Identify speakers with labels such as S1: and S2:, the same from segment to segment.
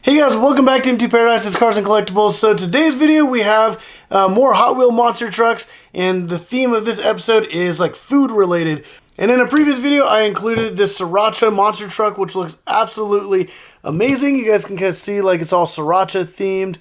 S1: Hey guys, welcome back to MT Paradise. It's Cars and Collectibles. So today's video we have more Hot Wheel monster trucks, and the theme of this episode is like food related. And in a previous video I included this Sriracha monster truck, which looks absolutely amazing. You guys can kind of see like it's all Sriracha themed,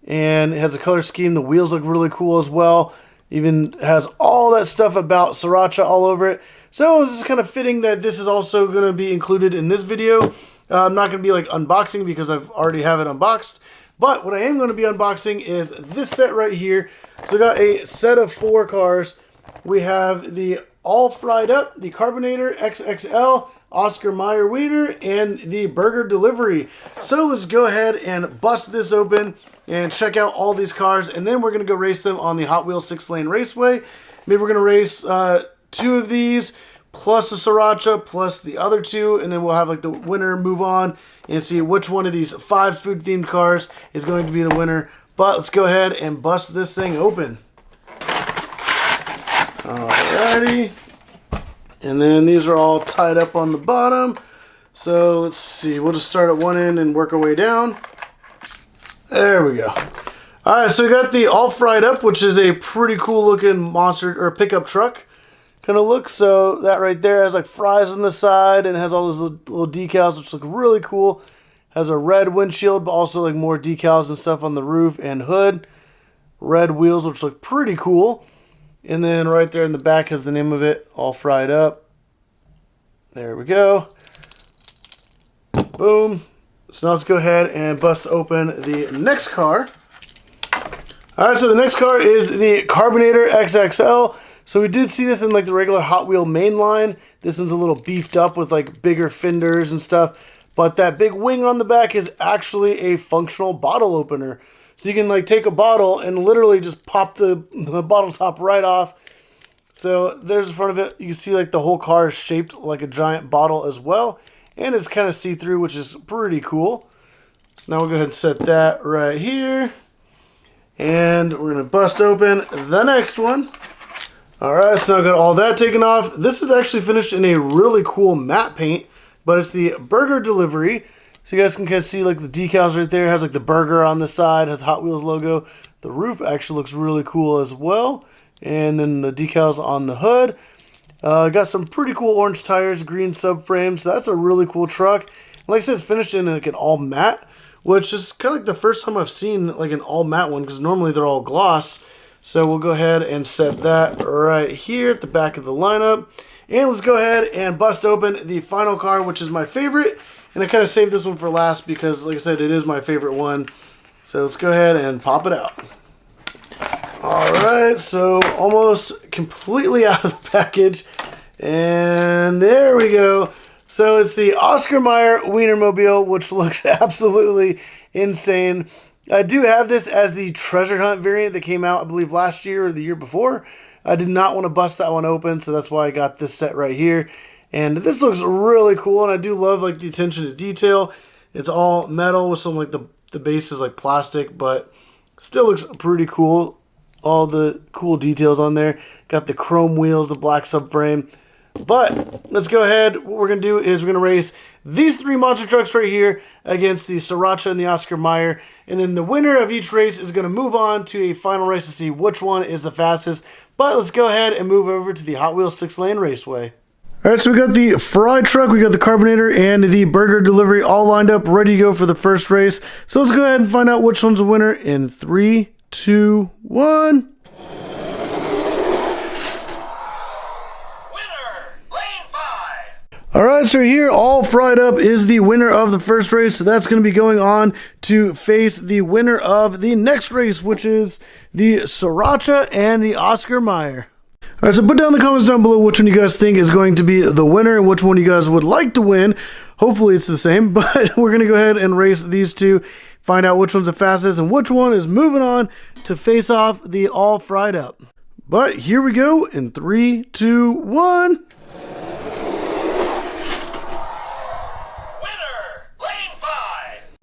S1: and it has a color scheme. The wheels look really cool as well. Even has all that stuff about Sriracha all over it. So it's just kind of fitting that this is also going to be included in this video. I'm not going to be like unboxing because I've already have it unboxed. But what I am going to be unboxing is this set right here. So we got a set of 4 cars. We have the All Fried Up, the Carbonator XXL, Oscar Mayer Wiener, and the Burger Delivery. So let's go ahead and bust this open and check out all these cars. And then we're going to go race them on the Hot Wheels 6-lane Raceway. Maybe we're going to race 2 of these, plus the Sriracha, plus the other 2, and then we'll have like the winner move on and see which one of these 5 food-themed cars is going to be the winner. But let's go ahead and bust this thing open. Alrighty. And then these are all tied up on the bottom. So let's see, we'll just start at one end and work our way down. There we go. Alright, so we got the All Fried Up, which is a pretty cool looking monster or pickup truck kind of look. So that right there has like fries on the side and has all those little decals, which look really cool. Has a red windshield, but also like more decals and stuff on the roof and hood. Red wheels, which look pretty cool. And then right there in the back has the name of it, All Fried Up. There we go. Boom. So now let's go ahead and bust open the next car. Alright, so the next car is the Carbonator XXL. So we did see this in like the regular Hot Wheel main line. This one's a little beefed up with like bigger fenders and stuff. But that big wing on the back is actually a functional bottle opener. So you can like take a bottle and literally just pop the bottle top right off. So there's the front of it. You can see like the whole car is shaped like a giant bottle as well. And it's kind of see-through, which is pretty cool. So now we'll go ahead and set that right here. And we're going to bust open the next one. Alright, so now I got all that taken off. This is actually finished in a really cool matte paint, but it's the Burger Delivery. So you guys can kind of see like the decals right there. It has like the burger on the side, has Hot Wheels logo. The roof actually looks really cool as well. And then the decals on the hood. Got some pretty cool orange tires, green subframes. So that's a really cool truck. Like I said, it's finished in like an all matte, which is kind of like the first time I've seen like an all matte one, because normally they're all gloss. So we'll go ahead and set that right here at the back of the lineup. And let's go ahead and bust open the final car, which is my favorite. And I kind of saved this one for last because, like I said, it is my favorite one. So let's go ahead and pop it out. Alright, so almost completely out of the package. And there we go. So it's the Oscar Mayer Wienermobile, which looks absolutely insane. I do have this as the treasure hunt variant that came out, I believe, last year or the year before. I did not want to bust that one open, so that's why I got this set right here. And this looks really cool, and I do love like the attention to detail. It's all metal with some like the base is like plastic, but still looks pretty cool. All the cool details on there. Got the chrome wheels, the black subframe. But let's go ahead. What we're going to do is we're going to race these 3 monster trucks right here against the Sriracha and the Oscar Mayer. And then the winner of each race is going to move on to a final race to see which one is the fastest. But let's go ahead and move over to the Hot Wheels 6-lane Raceway. Alright, so we got the fry truck, we got the Carbonator, and the Burger Delivery all lined up, ready to go for the first race. So let's go ahead and find out which one's the winner in 3, 2, 1. Alright, so here, All Fried Up is the winner of the first race. So that's going to be going on to face the winner of the next race, which is the Sriracha and the Oscar Mayer. Alright, so put down in the comments down below which one you guys think is going to be the winner and which one you guys would like to win. Hopefully it's the same, but we're going to go ahead and race these 2, find out which one's the fastest and which one is moving on to face off the All Fried Up. But here we go in 3, 2, 1.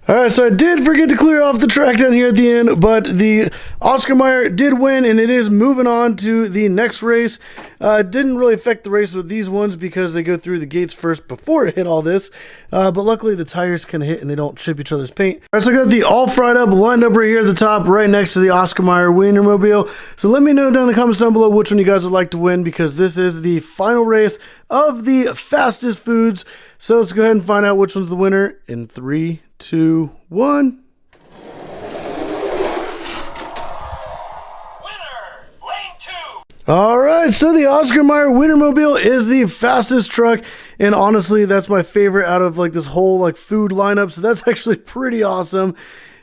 S1: All right, so I did forget to clear off the track down here at the end, but the Oscar Mayer did win, and it is moving on to the next race. It didn't really affect the race with these ones because they go through the gates first before it hit all this, but luckily the tires can hit and they don't chip each other's paint. All right, so I got the all fried up lined up right here at the top, right next to the Oscar Mayer Wienermobile. So let me know down in the comments down below which one you guys would like to win, because this is the final race of the fastest foods. So let's go ahead and find out which one's the winner in 3, 2, 1. All right, so the Oscar Mayer Wienermobile is the fastest truck, and honestly, that's my favorite out of like this whole like food lineup. So that's actually pretty awesome,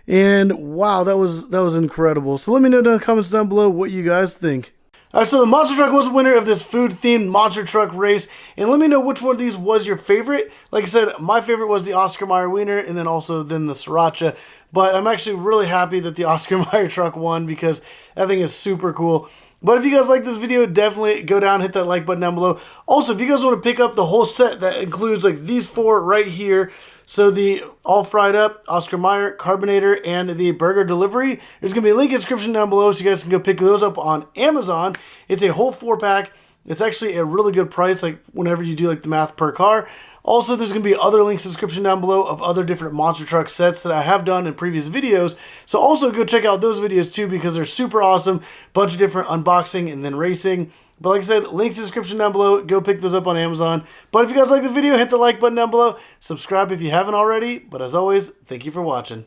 S1: and wow, that was incredible. So let me know down in the comments down below what you guys think. All right, so the monster truck was the winner of this food-themed monster truck race, and let me know which one of these was your favorite. Like I said, my favorite was the Oscar Mayer Wiener, and then the Sriracha. But I'm actually really happy that the Oscar Mayer truck won, because that thing is super cool. But if you guys like this video, definitely go down, hit that like button down below. Also, if you guys want to pick up the whole set that includes like these 4 right here, so the all fried up, Oscar Mayer, Carbonator, and the burger delivery, there's going to be a link in the description down below so you guys can go pick those up on Amazon. It's a whole 4-pack. It's actually a really good price, like whenever you do like the math per car. Also, there's going to be other links in the description down below of other different monster truck sets that I have done in previous videos. So also go check out those videos too, because they're super awesome. Bunch of different unboxing and then racing. But like I said, links in the description down below. Go pick those up on Amazon. But if you guys like the video, hit the like button down below. Subscribe if you haven't already. But as always, thank you for watching.